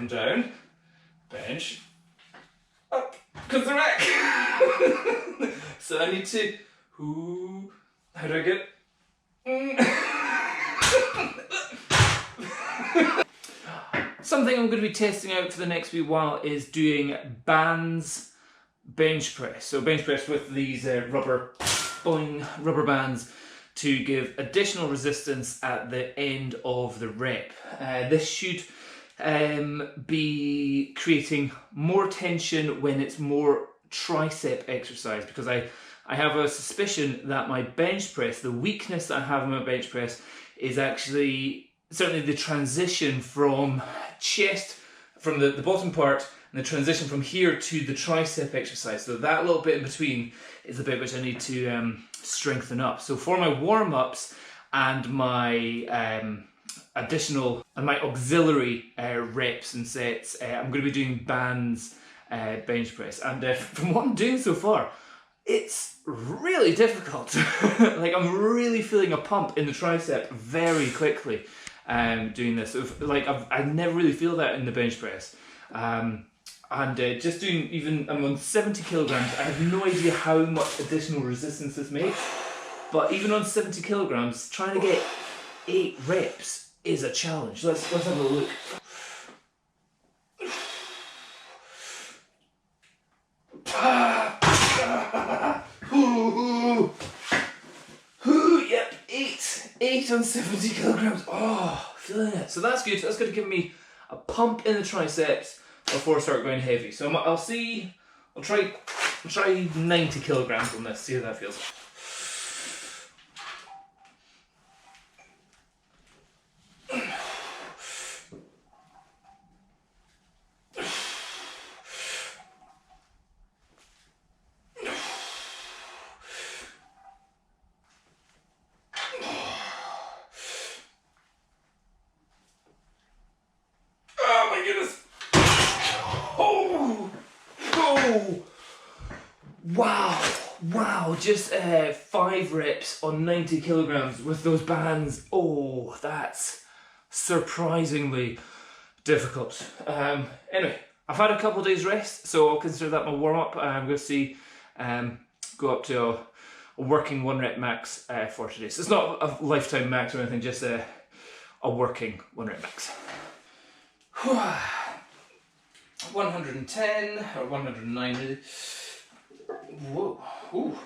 come down, bench, up comes the rack. So I need to, how do I get? Something I'm going to be testing out for the next wee while is doing bands bench press. So bench press with these rubber bands to give additional resistance at the end of the rep. This should be creating more tension when it's more tricep exercise, because I have a suspicion that my bench press, the weakness that I have in my bench press, is actually certainly the transition from chest, from the bottom part, and the transition from here to the tricep exercise. So that little bit in between is the bit which I need to strengthen up. So for my warm-ups and my my auxiliary reps and sets, I'm going to be doing bands bench press. And from what I'm doing so far, it's really difficult. Like, I'm really feeling a pump in the tricep very quickly doing this. So like, I never really feel that in the bench press. Just doing, even I'm on 70 kilograms, I have no idea how much additional resistance this makes, but even on 70 kilograms, trying to get 8 reps is a challenge. Let's have a look. Yep, 8 on 70 kilograms. Oh, feeling it. So that's good. That's going to give me a pump in the triceps before I start going heavy. So I'll try 90 kilograms on this, see how that feels. Wow, just 5 reps on 90 kilograms with those bands. Oh, that's surprisingly difficult. Anyway, I've had a couple of days rest, so I'll consider that my warm-up. I'm going to see, go up to a working 1 rep max for today. So it's not a lifetime max or anything, just a working 1 rep max. 110 or 109 really. Whoa. Ooh.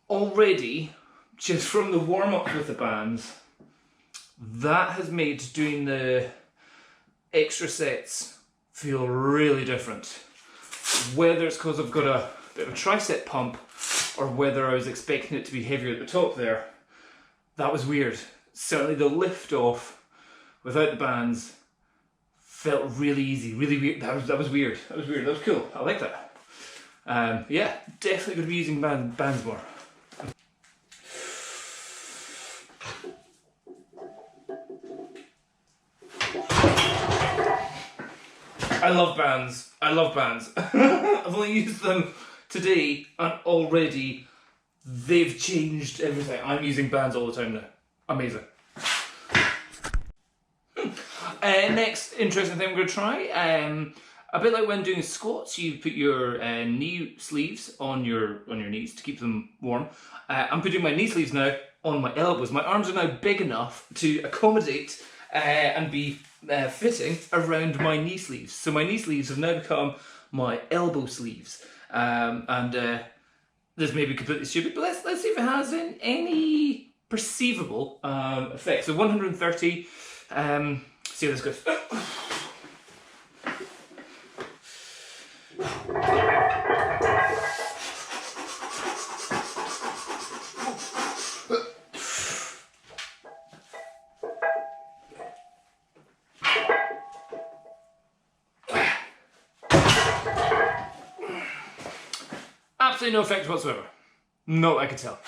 Already, just from the warm-up with the bands, that has made doing the extra sets feel really different. Whether it's because I've got a bit of a tricep pump, or whether I was expecting it to be heavier at the top there, that was weird. Certainly the lift off without the bands felt really easy, really weird. That was weird. That was weird. That was cool. I like that. Yeah, definitely going to be using bands more. I love bands. I love bands. I've only used them today, and already they've changed everything. I'm using bands all the time now. Amazing. Next interesting thing I'm going to try, a bit like when doing squats, you put your knee sleeves on your knees to keep them warm. I'm putting my knee sleeves now on my elbows. My arms are now big enough to accommodate and be fitting around my knee sleeves. So my knee sleeves have now become my elbow sleeves. This may be completely stupid, but let's see if it has any perceivable effect. So 130, see how this goes. Absolutely no effect whatsoever. Not that I could tell.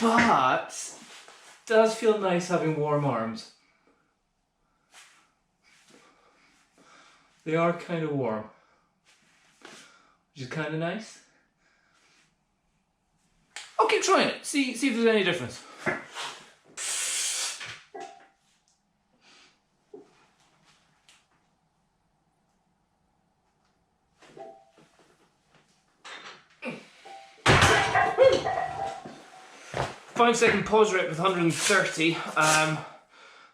But it does feel nice having warm arms. They are kind of warm. which is kind of nice. I'll keep trying it, see if there's any difference. Five-second pause rep with 130.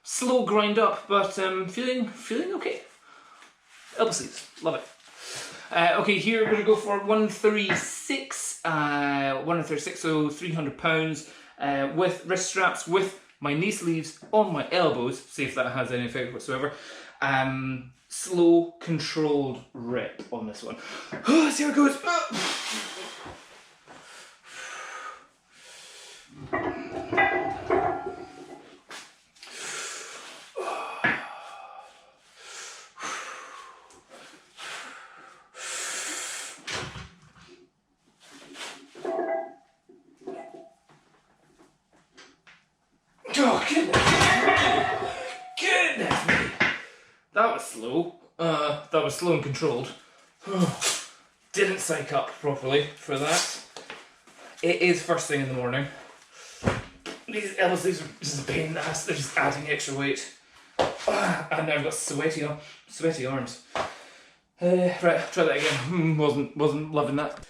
Slow grind up, but feeling okay. Elbow sleeves, love it. Okay, here we're going to go for 136. 136, so 300 pounds with wrist straps, with my knee sleeves on my elbows. See if that has any effect whatsoever. Slow, controlled rep on this one. See how it goes. Oh, goodness me. That was slow. That was slow and controlled. Didn't psych up properly for that. It is first thing in the morning. These elbow sleeves are just a pain in the ass. They're just adding extra weight. And now I've got sweaty arms. Right, try that again. Wasn't loving that.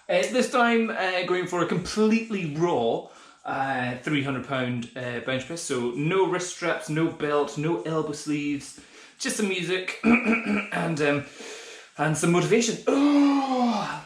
This time going for a completely raw 300 pound bench press. So no wrist straps, no belt, no elbow sleeves, just some music and some motivation. Oh!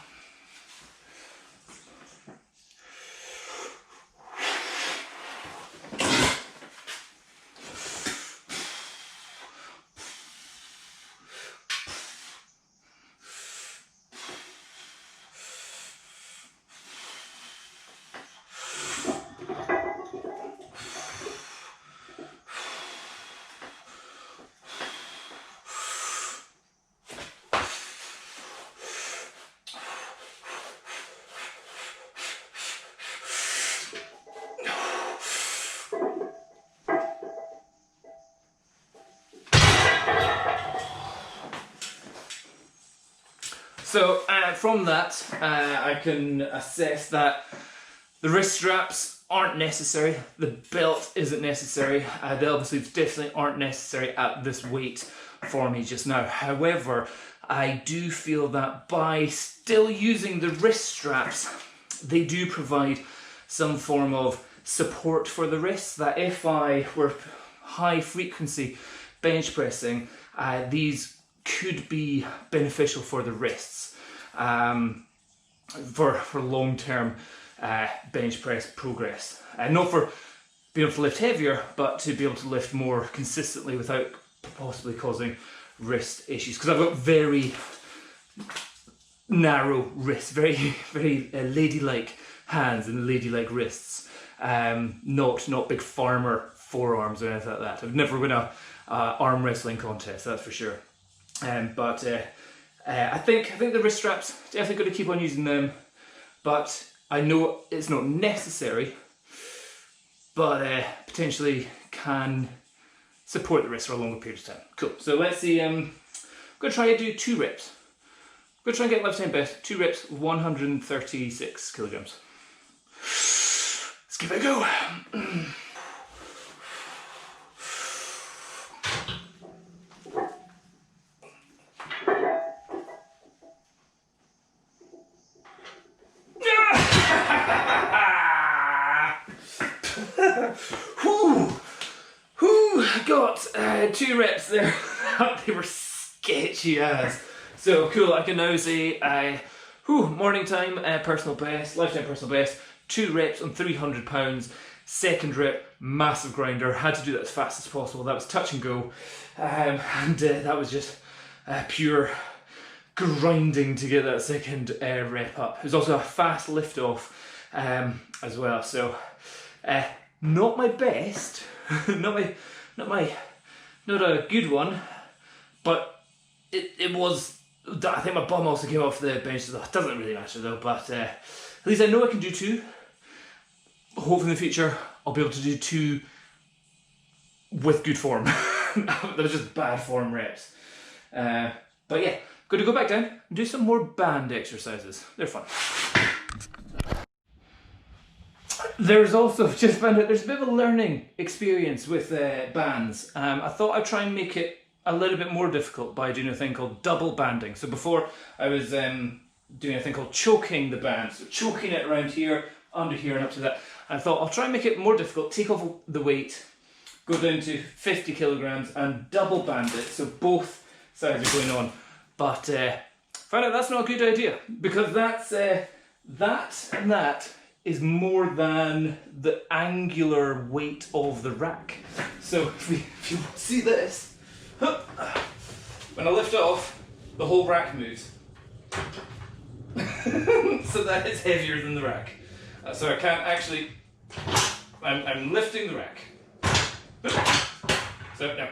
So from that, I can assess that the wrist straps aren't necessary, the belt isn't necessary, the elbow sleeves definitely aren't necessary at this weight for me just now. However, I do feel that by still using the wrist straps, they do provide some form of support for the wrists, that if I were high frequency bench pressing, these could be beneficial for the wrists for long-term bench press progress. Not for being able to lift heavier, but to be able to lift more consistently without possibly causing wrist issues. Because I've got very narrow wrists, very ladylike hands and ladylike wrists. Not big farmer forearms or anything like that. I've never won a arm wrestling contest, that's for sure. But I think the wrist straps, definitely going to keep on using them, but I know it's not necessary, but potentially can support the wrist for a longer period of time. Cool, so let's see, I'm going to try to do 2 reps. I'm going to try and get lifetime best, 2 reps, 136 kilograms. Let's give it a go. Got 2 reps there. They were sketchy as. So cool, I can now say morning time personal best, lifetime personal best, 2 reps on 300 pounds, second rep, massive grinder, had to do that as fast as possible, that was touch and go, and that was just pure grinding to get that second rep up. It was also a fast lift off as well, so not my best, not a good one, but it was. I think my bum also came off the bench, so it doesn't really matter though, but at least I know I can do 2. Hopefully in the future I'll be able to do 2 with good form. They're just bad form reps. But yeah, Going to go back down and do some more band exercises. They're fun. There's also, just found out, there's a bit of a learning experience with bands. I thought I'd try and make it a little bit more difficult by doing a thing called double banding. So before I was doing a thing called choking the band. So choking it around here, under here and up to that. I thought I'll try and make it more difficult, take off the weight, go down to 50 kilograms and double band it so both sides are going on. But found out that's not a good idea because that's that is more than the angular weight of the rack. So if you see this, when I lift it off, the whole rack moves. So that is heavier than the rack. So I can't actually, I'm lifting the rack. So now,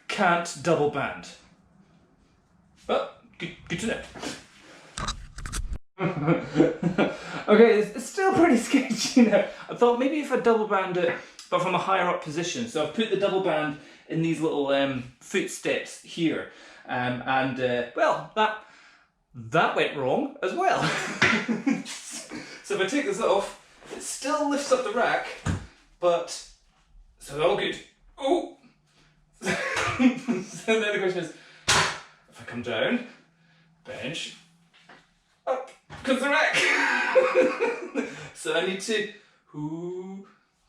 can't double band. But good to know. Okay, it's still pretty sketchy now. I thought maybe if I double band it, but from a higher up position. So I've put the double band in these little footsteps here. Well, that went wrong as well. So if I take this off, it still lifts up the rack, but, so all good. Oh! So then the question is, if I come down, bench, up comes the rack. So I need to,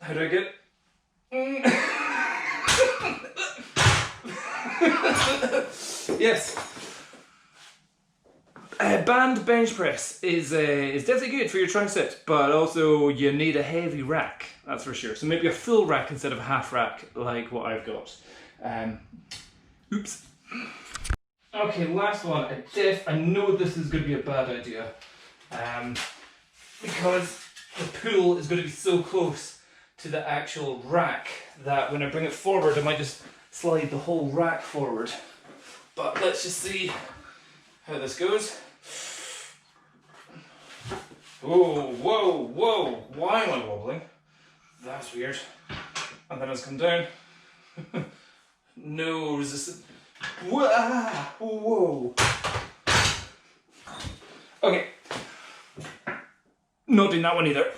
how do I get yes. Band bench press is definitely good for your triceps, but also you need a heavy rack, that's for sure. So maybe a full rack instead of a half rack like what I've got. Oops. Okay, last one. I know this is going to be a bad idea because the pull is going to be so close to the actual rack that when I bring it forward I might just slide the whole rack forward. But let's just see how this goes. Oh, whoa, whoa, why am I wobbling? That's weird. And then it's come down. No resistance. Whoa. Okay. Not doing that one either.